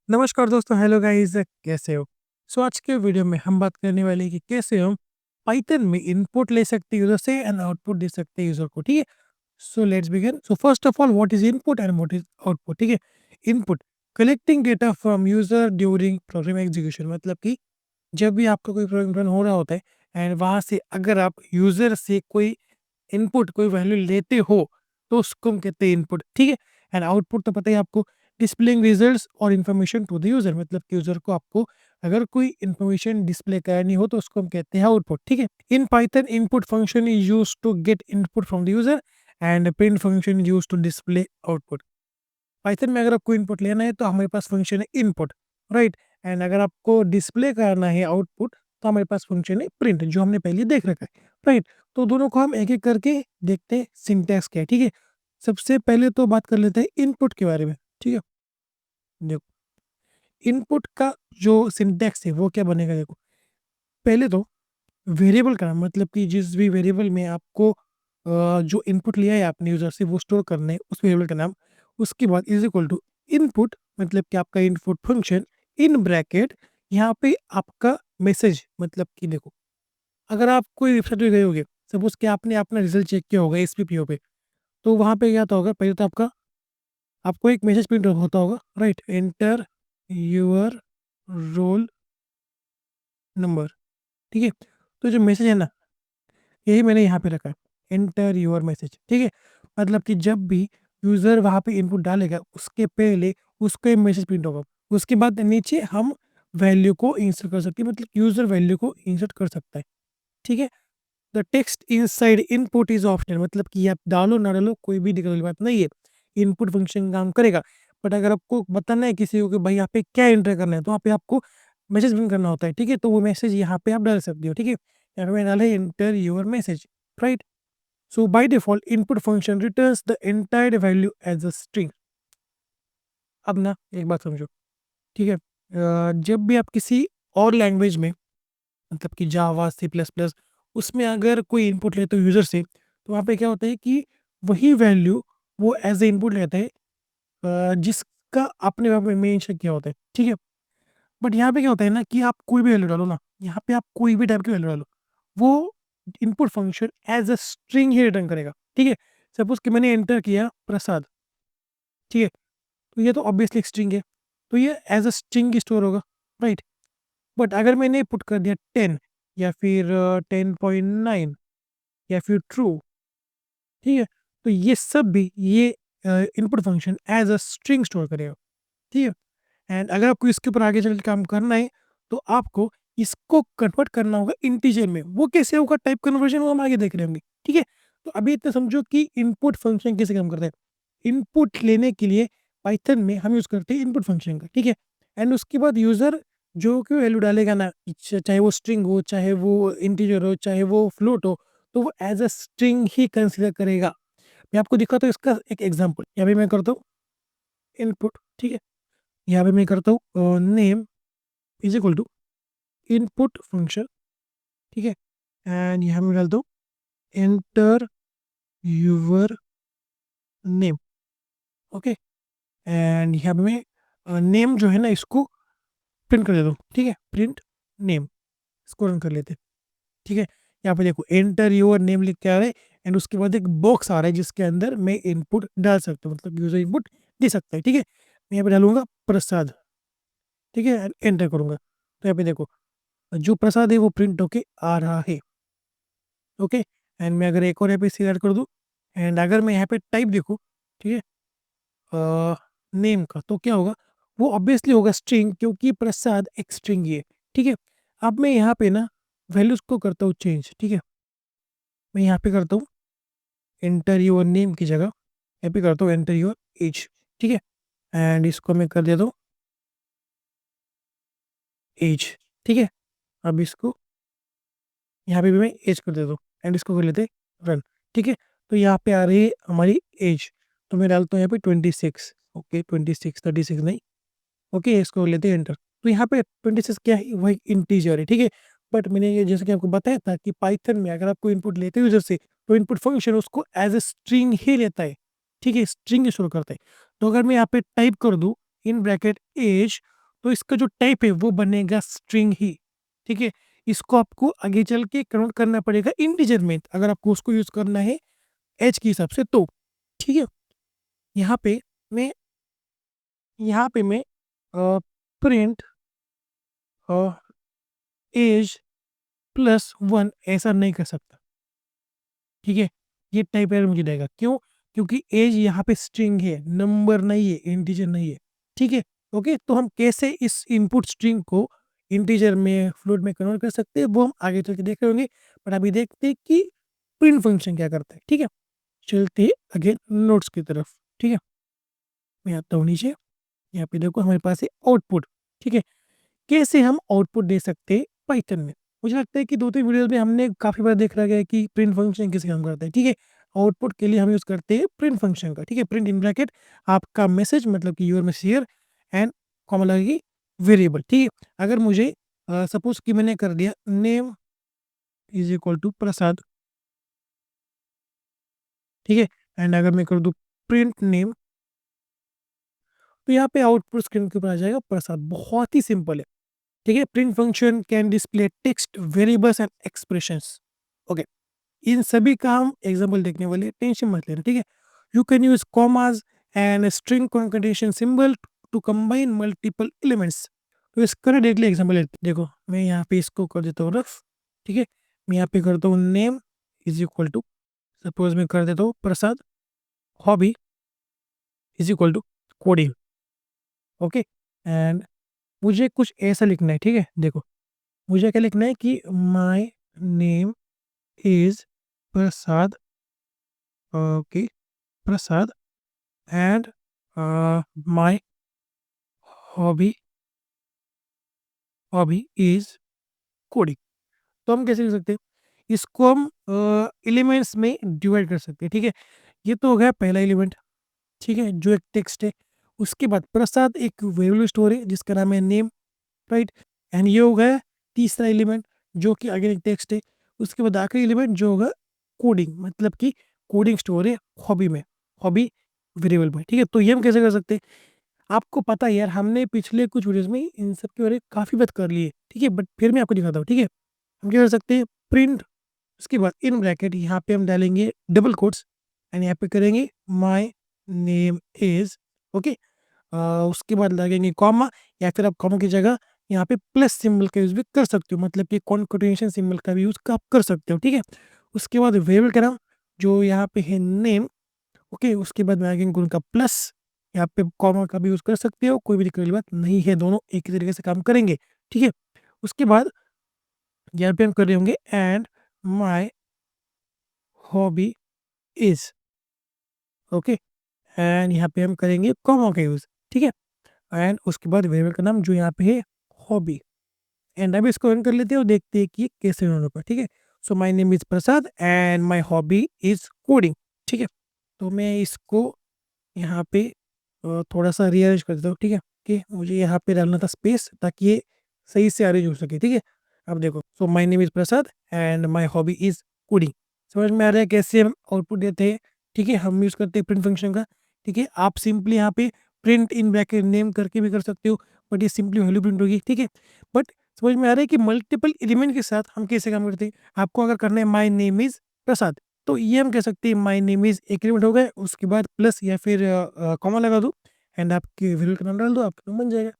नमस्कार दोस्तों, hello guys, कैसे हो? आज के वीडियो में हम बात करने वाले हैं कि कैसे हम पाइथन में इनपुट ले सकते हैं यूजर से एंड आउटपुट दे सकते हैं यूजर को। ठीक है, so let's begin. So first of all, what is input and what is output? ठीक है, input collecting data from user during program execution, मतलब कि जब भी आपका कोई प्रोग्राम रन हो रहा होता है एंड वहां से अगर आप यूजर से कोई इनपुट कोई वैल्यू लेते हो तो उसको हम कहते हैं इनपुट। ठीक है, एंड आउटपुट तो पता ही आपको, डिस्प्लेइंग रिजल्ट्स और इन्फॉर्मेशन टू द यूजर, मतलब कि यूजर को आपको अगर कोई इन्फॉर्मेशन डिस्प्ले करनी हो तो उसको हम कहते हैं आउटपुट। ठीक है, in Python input function is use to get input from the user and print function is use to display output. Python में अगर आपको इनपुट लेना है तो हमारे पास फंक्शन है इनपुट, राइट, एंड अगर आपको डिस्प्ले करना है आउटपुट तो हमारे पास फंक्शन है प्रिंट, जो हमने पहले देख रखा है, राइट। तो दोनों को हम एक एक करके देखते हैं सिंटैक्स क्या है। ठीक है, सबसे पहले तो बात कर लेते हैं इनपुट के बारे में। ठीक है, देखो इनपुट का जो सिंटैक्स है वो क्या बनेगा। देखो, पहले तो वेरिएबल का नाम, मतलब कि जिस भी वेरिएबल में आपको जो इनपुट लिया है आपने यूजर से वो स्टोर करना है, उस वेरिएबल का नाम। उसके बाद इज इक्वल टू इनपुट, मतलब कि आपका इनपुट फंक्शन इन ब्रैकेट, यहाँ पे आपका मैसेज, मतलब कि देखो अगर आप कोई वेबसाइट पे गए होगे, सपोज कि आपने अपना रिजल्ट चेक किया होगा एसपीपीओ पे, तो वहाँ पे क्या होता होगा, पहले तो आपका आपको एक मैसेज प्रिंट होता होगा, right, enter your roll number. ठीक है, तो जो मैसेज है ना, यही मैंने यहाँ पे रखा है, एंटर योर मैसेज। ठीक है, मतलब कि जब भी यूज़र वहाँ पे इनपुट डालेगा उसके पहले उसको एक मैसेज प्रिंट होगा। उसके बाद नीचे हम वैल्यू को इंसर्ट कर सकते हैं, मतलब यूज़र वैल्यू को इंसर्ट कर सकता है। ठीक है, the text inside input is optional, मतलब कि आप डालो ना डालो कोई भी दिक्कत वाली बात नहीं है, इनपुट फंक्शन काम करेगा। बट अगर आपको बताना है किसी को कि भाई यहाँ पे क्या एंटर करना है, तो वहाँ पे आपको मैसेज प्रिंट करना होता है। ठीक है, तो वो मैसेज यहाँ पे आप डाल सकते हो। ठीक है, यहाँ पे मैंने डाला है enter your message, right. So by default input function returns the entire value as a string. अब ना एक बात समझो, ठीक है, जब भी आप किसी और लैंग्वेज में, मतलब कि जावा सी प्लस प्लस, उसमें अगर कोई इनपुट लेते हो यूज़र से, तो वहाँ पे क्या होता है कि वही वैल्यू वो एज ए इनपुट लेता है जिसका आपने वहाँ पे मेंशन किया होता है। ठीक है, बट यहाँ पे क्या होता है ना कि आप कोई भी वैल्यू डालो ना, यहाँ पे आप कोई भी टाइप की वैल्यू डालो, वो input function as a string ही रिटर्न करेगा। ठीक है, सपोज कि मैंने एंटर किया प्रसाद, ठीक है, तो ये तो ऑब्वियसली एक स्ट्रिंग है, तो ये एज अ स्ट्रिंग स्टोर होगा, राइट। बट अगर मैंने पुट कर दिया 10 या फिर 10.9 या फिर ट्रू, ठीक है, तो ये सब भी ये input function as a string store करेगा। ठीक है, एंड अगर आपको इसके ऊपर आगे चल के काम करना है तो आपको इसको कन्वर्ट करना होगा इंटीजर में। वो कैसे होगा, टाइप कन्वर्जन, वो हम आगे देख रहे होंगे। ठीक है, तो अभी इतना समझो कि इनपुट फंक्शन कैसे काम करता है। इनपुट लेने के लिए पाइथन में हम यूज़ करते हैं इनपुट फंक्शन का। ठीक है, एंड उसके बाद यूज़र जो कि वैल्यू डालेगा ना, चाहे वो स्ट्रिंग हो, चाहे वो इंटीजर हो, चाहे वो फ्लोट हो, तो वो एज अ स्ट्रिंग ही कंसिडर करेगा। मैं आपको दिखाता हूँ इसका एक एग्जांपल। यहाँ पे मैं करता हूँ इनपुट, ठीक है, यहाँ पे मैं करता हूँ name is equal to input function, ठीक है, एंड यहाँ मैं डालता हूँ enter your name. Okay, and यहाँ पे मैं नेम जो है ना इसको प्रिंट कर देता हूँ। ठीक है, प्रिंट नेम, इसको रन कर लेते हैं। ठीक है, यहाँ पे देखो एंटर योर नेम लिख के आ रहा है, एंड उसके बाद एक बॉक्स आ रहा है जिसके अंदर मैं इनपुट डाल सकता हूँ, मतलब यूजर इनपुट दे सकता है। ठीक है, मैं यहाँ पे डालूंगा प्रसाद, ठीक है, एंटर करूंगा, तो यहाँ पे देखो जो प्रसाद है वो प्रिंट होके आ रहा है। ओके, एंड मैं अगर एक और यहाँ पे ऐड कर दूँ, एंड अगर मैं यहाँ पे टाइप देखूँ, ठीक है, नेम का, तो क्या होगा, वो ऑब्वियसली होगा स्ट्रिंग, क्योंकि प्रसाद एक स्ट्रिंग ही है। ठीक है, अब मैं यहाँ पे ना वैल्यूज को करता हूँ चेंज। ठीक है, मैं यहाँ पे करता हूँ एंटर योर नेम की जगह यहाँ पे करता हूँ एंटर योर एज। ठीक है, एंड इसको मैं कर देता हूँ एज। ठीक है, अब इसको यहाँ पे भी मैं एज कर देता हूँ, एंड इसको कर लेते हैं रन। ठीक है, तो यहाँ पे आ रही है हमारी एज, तो मैं डालता हूँ यहाँ पे 26। ओके, 26, 36 नहीं। ओके, इसको कर लेते हैं एंटर। तो यहाँ पे 26 क्या है, वही इंटीजर है। ठीक है, बट मैंने ये जैसे कि आपको बताया था कि पाइथन में अगर आपको इनपुट लेते हो यूजर से, तो इनपुट फंक्शन उसको एज ए स्ट्रिंग ही लेता है। ठीक है, स्ट्रिंग स्टोर करता है। तो अगर मैं यहाँ पे टाइप कर दूँ इन ब्रैकेट एज, तो इसका जो टाइप है वो बनेगा स्ट्रिंग ही, ठीक है। इसको आपको आगे चल के कन्वर्ट करना पड़ेगा इंटीजर में, अगर आपको उसको यूज़ करना है एज के हिसाब से तो, ठीक है। यहाँ पे मैं यहाँ पे मैं प्रिंट एज प्लस 1 ऐसा नहीं कर सकता, ठीक है। ये टाइप एरर मुझे देगा, क्यों? क्योंकि एज यहाँ पे स्ट्रिंग है, नंबर नहीं है, इंटीजर नहीं है, ठीक है। ओके, तो हम कैसे इस इनपुट स्ट्रिंग को इंटीजर में, फ्लोट में कन्वर्ट कर सकते हैं, वो हम आगे चल के देख रहे होंगे। बट अभी देखते हैं कि प्रिंट फंक्शन क्या करता है, ठीक है। चलते हैं अगेन नोट्स की तरफ, ठीक है। मैं आता हूँ नीचे, यहाँ पे देखो हमारे पास है आउटपुट, ठीक है। कैसे हम आउटपुट दे सकते हैं पाइथन में? मुझे लगता है कि 2-3 वीडियोज़ में हमने काफ़ी बार देख रखा है कि प्रिंट फंक्शन कैसे काम करता है, ठीक है। आउटपुट के लिए हम यूज़ करते हैं प्रिंट फंक्शन का, ठीक है। प्रिंट इन ब्रैकेट आपका मैसेज, मतलब कि your message here and comma लगेगी वेरिएबल, ठीक है। अगर मुझे सपोज़ कि मैंने कर दिया नेम इज़ इक्वल टू प्रसाद, ठीक है। एंड अगर मैं कर दूँ प्रिंट नेम, तो यहाँ पे आउटपुट स्क्रीन के ऊपर आ जाएगा प्रसाद। बहुत ही सिंपल है, ठीक है। Print function can display text, variables and expressions. Okay, इन सभी का हम एग्जांपल देखने वाले हैं, टेंशन मत लेना, ठीक है। You can use commas and string concatenation symbol to combine multiple elements. तो इसका ना डायरेक्टली एग्जांपल लेते हैं। देखो मैं यहाँ पे इसको कर देता हूँ रफ, ठीक है। मैं यहाँ पे करता हूँ name is equal to, suppose मैं कर देता हूँ Prasad, hobby is equal to coding, okay. And मुझे कुछ ऐसा लिखना है, ठीक है। देखो मुझे क्या लिखना है कि my name is Prasad, okay, Prasad and my hobby hobby is coding. तो हम कैसे लिख सकते हैं? इसको हम एलिमेंट्स में डिवाइड कर सकते हैं, ठीक है। ये तो हो गया पहला एलिमेंट, ठीक है, जो एक टेक्स्ट है। उसके बाद प्रसाद एक वेरिएबल स्टोर है जिसका नाम है नेम, राइट। एंड ये हो गया तीसरा एलिमेंट, जो कि अगेन एक टेक्स्ट है। उसके बाद आखिरी एलिमेंट जो होगा कोडिंग, मतलब कि कोडिंग स्टोर है हॉबी में, हॉबी वेरिएबल में, ठीक है। तो ये हम कैसे कर सकते हैं? आपको पता है यार, हमने पिछले कुछ वीडियोस में इन सब के बारे में काफ़ी बात कर ली है, ठीक है। बट फिर मैं आपको दिखाता हूँ, ठीक है। हम क्या कर सकते हैं, प्रिंट, उसके बाद इन ब्रैकेट यहाँ पे हम डालेंगे डबल कोट्स एंड यहाँ पे करेंगे माय नेम इज, ओके। उसके बाद लगेंगे कॉमा, या फिर आप कॉमा की जगह यहाँ पे प्लस सिंबल का यूज़ भी कर सकते हो, मतलब कि कॉन्केटेनेशन सिंबल का भी यूज़ आप कर सकते हो, ठीक है। उसके बाद वेरिएबल का नाम जो यहाँ पे है नेम, ओके। उसके बाद में आगे उनका प्लस, यहाँ पे कॉमा का भी यूज़ कर सकते हो, कोई भी दिक्कत वाली बात नहीं है, दोनों एक ही तरीके से काम करेंगे, ठीक है। उसके बाद यहाँ पे हम कर रहे होंगे and my hobby is, okay. And यहाँ पे हम करेंगे कॉमा का यूज़, ठीक है। एंड उसके बाद वेरिएबल का नाम जो यहाँ पे है हॉबी। एंड अब इसको रन कर लेते हैं और देखते हैं कि ये कैसे रन होगा, ठीक है। So my name is Prasad and my hobby is coding, ठीक है। तो मैं इसको यहाँ पे थोड़ा-सा रीअरेंज कर देता हूँ, ठीक है? कि मुझे यहाँ पे डालना था स्पेस, ताकि ये सही से अरेंज हो सके, ठीक है? अब देखो, so my name is Prasad and my hobby is coding. समझ में आ रहा है कैसे हम आउटपुट देते हैं, ठीक है? हम यूज़ करते हैं प्रिंट फंक्शन का, ठीक है? आप सिंपली यहाँ पे प्रिंट इन ब्रैकेट नेम करके भी कर सकते हो, बट ये सिंपली वैल्यू प्रिंट होगी, ठीक है? बट समझ में आ रहा है कि मल्टीपल एलिमेंट के साथ हम कैसे काम करते हैं? आपको अगर करना है माय नेम इज़ प्रसाद, तो ये हम कह सकते हैं माय नेम इज़ एक एलिमेंट हो गया, उसके बाद प्लस या फिर कॉमा लगा दो एंड आपके वेरिएबल का नाम डाल दो, आपका नाम बन जाएगा।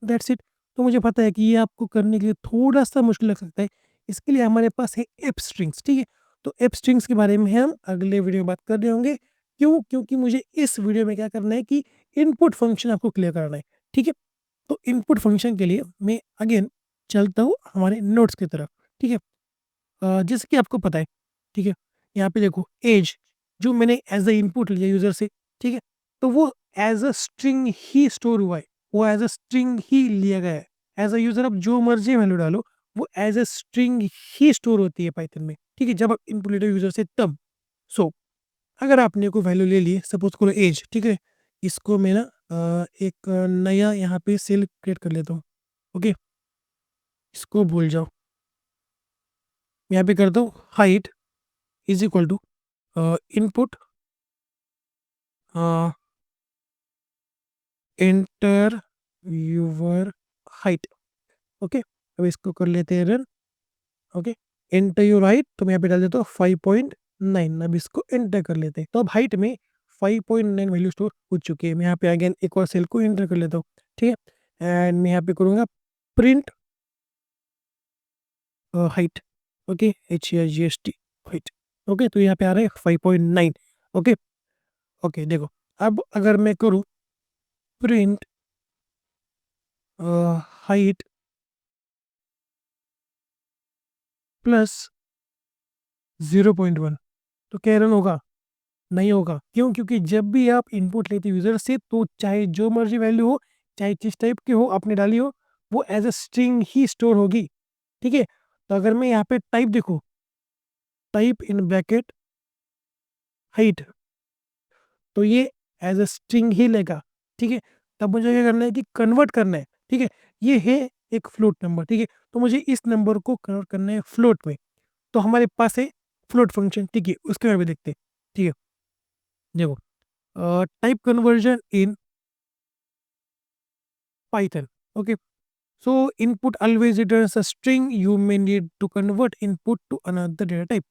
That's it. तो मुझे पता है कि ये आपको करने के लिए थोड़ा-सा मुश्किल लग सकता है। इसके लिए हमारे पास है एप स्ट्रिंग्स, ठीक है? तो एप स्ट्रिंग्स के बारे में हम अगले वीडियो में बात कर रहे होंगे। क्यों? क्योंकि मुझे इस वीडियो में क्या करना है कि इनपुट फंक्शन आपको क्लियर कराना है, ठीक है? तो इनपुट फंक्शन के लिए मैं अगेन चलता हूँ हमारे नोट्स की तरफ, ठीक है? जैसे कि आपको पता है, ठीक है? यहाँ पे देखो ऐज जो मैंने एज़ अ इनपुट लिया यूज़र से, ठीक है? तो वो एज़ अ स्ट्रिंग ही स्टोर हुआ है, वो एज़ अ स्ट्रिंग ही लिया गया है। एज़ अ यूज़र आप जो मर्ज़ी वैल्यू डालो, वो एज़ अ स्ट्रिंग ही स्टोर होती है पाइथन में, ठीक है? जब आप इनपुट लेते हो यूज़र से तब। सो अगर आपने कोई वैल्यू ले ली, सपोज़ करो ऐज, ठीक है? इसको मैं ना एक नया यहाँ पे सेल क्रिएट कर लेता हूँ, ओके? इसको भूल जाओ। मैं यहाँ पे करता हूँ height is equal to input uh, enter your height. Okay, अब इसको कर लेते हैं run. Okay, enter your height, तो मैं यहाँ पे डाल देता हूँ 5.9। अब इसको एंटर कर लेते हैं, तो अब हाइट में 5.9 वैल्यू स्टोर हो चुकी है। मैं यहाँ पे अगेन एक और सेल को एंटर कर लेता हूँ, ठीक है। एंड मैं यहाँ पे करूँगा print height. Okay, HEIGHT height. Okay, तो यहाँ पे आ रहा है 5.9। ओके, ओके देखो, अब अगर मैं करूँ प्रिंट हाइट प्लस 0.1, तो क्या रन होगा? नहीं होगा। क्यों? क्योंकि जब भी आप इनपुट लेते हो यूजर से, तो चाहे जो मर्जी वैल्यू हो, चाहे किस टाइप की हो आपने डाली हो, वो एज अ स्ट्रिंग ही स्टोर होगी। ठीक है, तो अगर मैं यहाँ पे टाइप देखूँ, टाइप इन ब्रैकेट हाइट, तो ये एज अ स्ट्रिंग ही लेगा। ठीक है, तब मुझे क्या करना है कि कन्वर्ट करना है। ठीक है, ये है एक फ्लोट नंबर। ठीक है, तो मुझे इस नंबर को कन्वर्ट करना है फ्लोट में। तो हमारे पास है फ्लोट फंक्शन। ठीक है, उसके बारे में देखते हैं। ठीक है, देखो, type conversion in Python. Okay, so input always returns a string. You may need to convert input to another data type.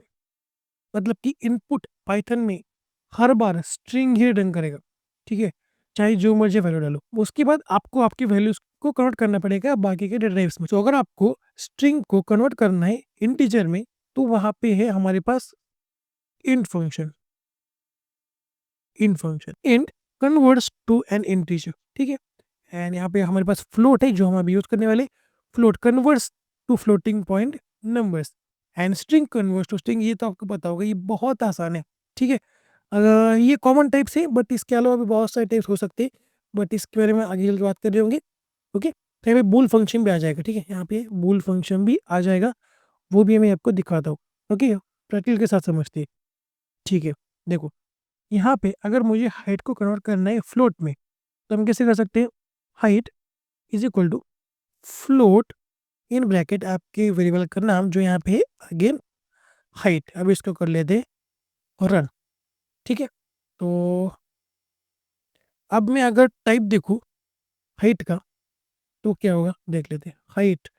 मतलब कि इनपुट पाइथन में हर बार स्ट्रिंग ही रिटर्न करेगा। ठीक है, चाहे जो मर्जी वैल्यू डालो, उसके बाद आपको आपकी वैल्यूज को कन्वर्ट करना पड़ेगा बाकी के डेटा टाइप्स में। तो अगर आपको स्ट्रिंग को कन्वर्ट करना है इंटीजर में, तो वहां पे है हमारे पास int function. Int converts to an integer. ठीक है, एंड यहाँ पे हमारे पास फ्लोट है जो हम अभी यूज करने वाले। Float converts to floating point numbers, and string converts to string. ये तो आपको पता होगा, ये बहुत आसान है। ठीक है, ये कॉमन टाइप्स है, बट इसके अलावा भी बहुत सारे टाइप्स हो सकते हैं, बट इसके बारे में आगे चल के बात कर रहे होंगे। ओके, तो यहाँ पे बूल फंक्शन भी आ जाएगा। ठीक है, यहाँ पे बूल फंक्शन भी आ जाएगा, वो भी मैं आपको दिखाता हूँ। ओके, प्रैक्टिकल के साथ समझते हैं। ठीक है, देखो, यहाँ पे अगर मुझे हाइट को कन्वर्ट करना है फ्लोट में, तो हम कैसे कर सकते हैं? Height is equal to float in bracket आपके वेरिएबल का नाम जो यहाँ पे है अगेन हाइट। अब इसको कर लेते हैं रन। ठीक है, तो अब मैं अगर टाइप देखूँ हाइट का, तो क्या होगा देख लेते हैं। हाइट,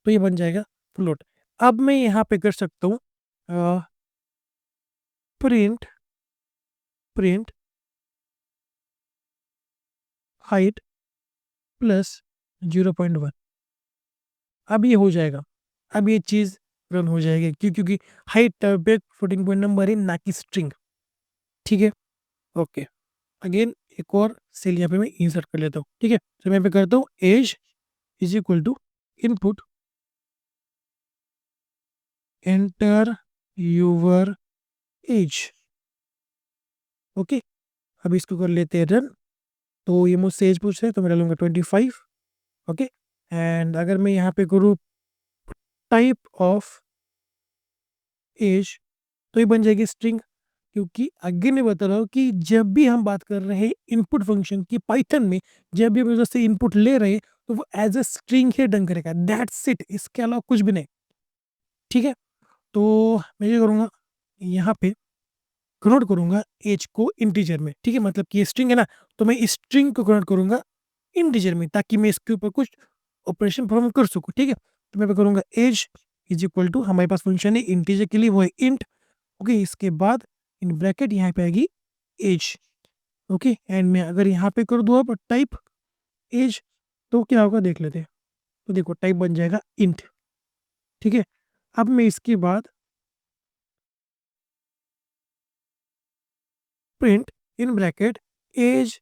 तो ये बन जाएगा फ्लोट। अब मैं यहाँ पे कर सकता हूँ प्रिंट प्रिंट हाइट प्लस 0.1। अब ये हो जाएगा, अब ये चीज़ रन हो जाएगी। क्यों? क्योंकि हाइट पे फ्लोटिंग पॉइंट नंबर है, ना कि स्ट्रिंग। ठीक है, ओके, अगेन एक और सेल यहाँ पे मैं इंसर्ट कर लेता हूँ। ठीक है, तो मैं पे करता हूँ age is equal to input enter your age. Okay, अब इसको कर लेते हैं रन। तो ये मुझसे एज पूछ रहे हैं, तो मैं डालूंगा 25। ओके, एंड अगर मैं यहाँ पे करूँ टाइप ऑफ एज, तो ये बन जाएगी स्ट्रिंग। क्योंकि आगे मैं बता रहा हूँ कि जब भी हम बात कर रहे हैं इनपुट फंक्शन की पाइथन में, जब भी हम यूजर से इनपुट ले रहे हैं, तो वो एज अ स्ट्रिंग ही डन करेगा। दैट्स इट, इसके अलावा कुछ भी नहीं। ठीक है, तो मैं ये करूँगा, यहाँ पे कन्वर्ट करूँगा एज को इंटीजर में। ठीक है, मतलब कि ये स्ट्रिंग है ना, तो मैं इस स्ट्रिंग को कन्वर्ट करूँगा इंटीजर में, ताकि मैं इसके ऊपर कुछ ऑपरेशन परफॉर्म कर सकूँ। ठीक है, तो मैं करूँगा एज इज इक्वल टू, हमारे पास फंक्शन है इंटीजर के लिए, वो है इंट। ओके, इसके बाद इन ब्रैकेट यहाँ पे आएगी एज। ओके, एंड मैं अगर यहाँ पे कर दूँ अब टाइप एज, तो क्या होगा देख लेते हैं। तो देखो, टाइप बन जाएगा इंट। ठीक है, अब मैं इसके बाद प्रिंट इन ब्रैकेट एज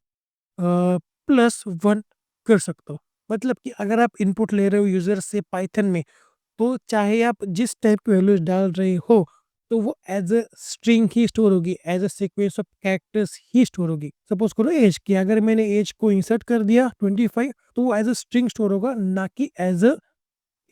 +1 कर सकता हूँ। मतलब कि अगर आप इनपुट ले रहे हो यूजर से पाइथन में, तो चाहे आप जिस टाइप की वैल्यूज डाल रहे हो, तो वो एज अ स्ट्रिंग ही स्टोर होगी, as a sequence of characters ही स्टोर होगी। सपोज करो एज की, अगर मैंने एज को इंसर्ट कर दिया 25, तो वो एज अ स्ट्रिंग स्टोर होगा, ना कि एज अ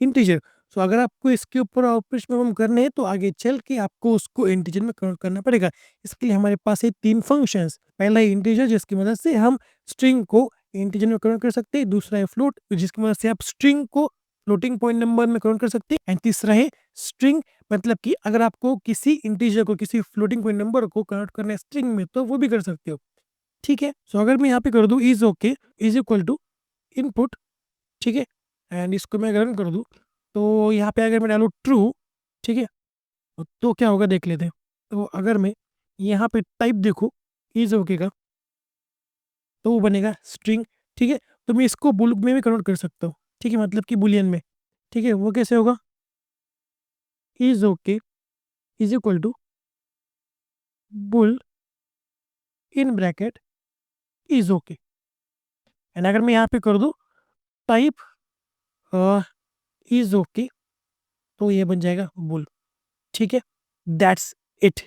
इंटीजर। सो अगर आपको इसके ऊपर ऑपरेशन परफॉर्म करने हैं, तो आगे चल के आपको उसको इंटीजर में कन्वर्ट करना पड़ेगा। इसके लिए हमारे पास है 3 फंक्शंस। पहला है इंटीजर, जिसकी मदद से हम स्ट्रिंग को इंटीजर में कन्वर्ट कर सकते हैं। दूसरा है फ्लोट, जिसकी मदद से आप स्ट्रिंग को फ्लोटिंग पॉइंट नंबर में कन्वर्ट कर सकते हैं। एंड तीसरा है स्ट्रिंग, मतलब कि अगर आपको किसी इंटीजर को किसी फ्लोटिंग पॉइंट नंबर को कन्वर्ट करना है स्ट्रिंग में, तो वो भी कर सकते हो। ठीक है, सो अगर मैं यहाँ पे कर दूँ is okay is equal to input, ठीक है, एंड इसको मैं रन कर दूँ, तो यहाँ पे अगर मैं डालूँ ट्रू, ठीक है, तो क्या होगा देख लेते हैं। तो अगर मैं यहाँ पे टाइप देखूँ इज़ ओके का, तो वो बनेगा स्ट्रिंग, ठीक है। तो मैं इसको बुल में भी कन्वर्ट कर सकता हूँ, ठीक है, मतलब कि बुलियन में, ठीक है। वो कैसे होगा, is okay is equal to bool in bracket is okay. And अगर मैं यहाँ पे कर दूँ टाइप इज़ ओके, तो ये बन जाएगा बुल, ठीक है। That's it.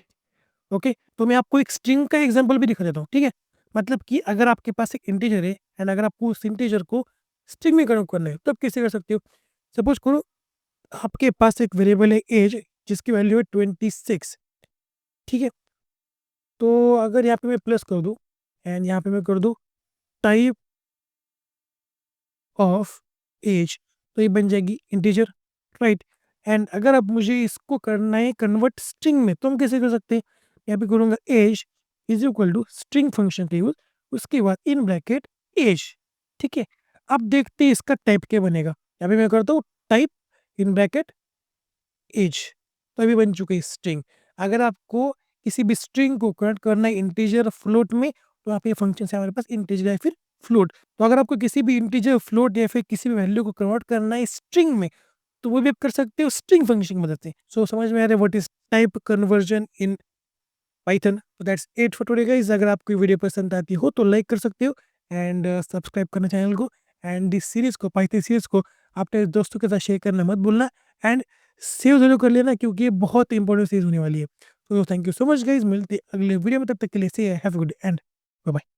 ओके, तो मैं आपको एक स्ट्रिंग का एग्जांपल भी दिखा देता हूँ, ठीक है। मतलब कि अगर आपके पास एक इंटीजर है एंड अगर आपको उस इंटीजर को स्ट्रिंग में कन्वर्ट करना है, तो आप कैसे कर सकते हो। सपोज करो आपके पास एक वेरिएबल है एज, जिसकी वैल्यू है 26, ठीक है। तो अगर यहाँ पे मैं प्लस कर दूँ एंड यहाँ पे मैं कर दूँ टाइप ऑफ एज, तो ये बन जाएगी इंटीजर, राइट। एंड अगर अब मुझे इसको करना है कन्वर्ट स्ट्रिंग में, तो हम कैसे कर सकते हैं। यहाँ पे करूँगा age is equal to string function का यूज, उसके बाद इन ब्रैकेट एज, ठीक है। अब देखते हैं इसका टाइप क्या बनेगा। यहाँ पे मैं करता हूँ टाइप इन ब्रैकेट एज, तो अभी बन चुका है स्ट्रिंग। अगर आपको किसी भी स्ट्रिंग को कन्वर्ट करना है इंटीजर फ्लोट में, तो आप ये फंक्शन है हमारे पास इंटीजर या फिर फ्लोट। तो अगर आपको किसी भी इंटीजर फ्लोट या फिर किसी भी वैल्यू को कन्वर्ट करना है स्ट्रिंग में, तो वो भी आप कर सकते हो स्ट्रिंग फंक्शन की मदद से। सो समझ में आ रहा है what is type conversion in Python. तो that's it for today guys. अगर आपको वीडियो पसंद आती हो तो लाइक कर सकते हो एंड सब्सक्राइब करना चैनल को, एंड इस सीरीज को, पाइथन सीरीज को अपने दोस्तों के साथ शेयर करना मत भूलना, एंड सेव जरूर कर लेना क्योंकि ये बहुत इंपॉर्टेंट सीरीज होने वाली है। तो thank you so much guys, मिलते हैं अगले वीडियो में, तब तक के लिए से have a good and bye bye.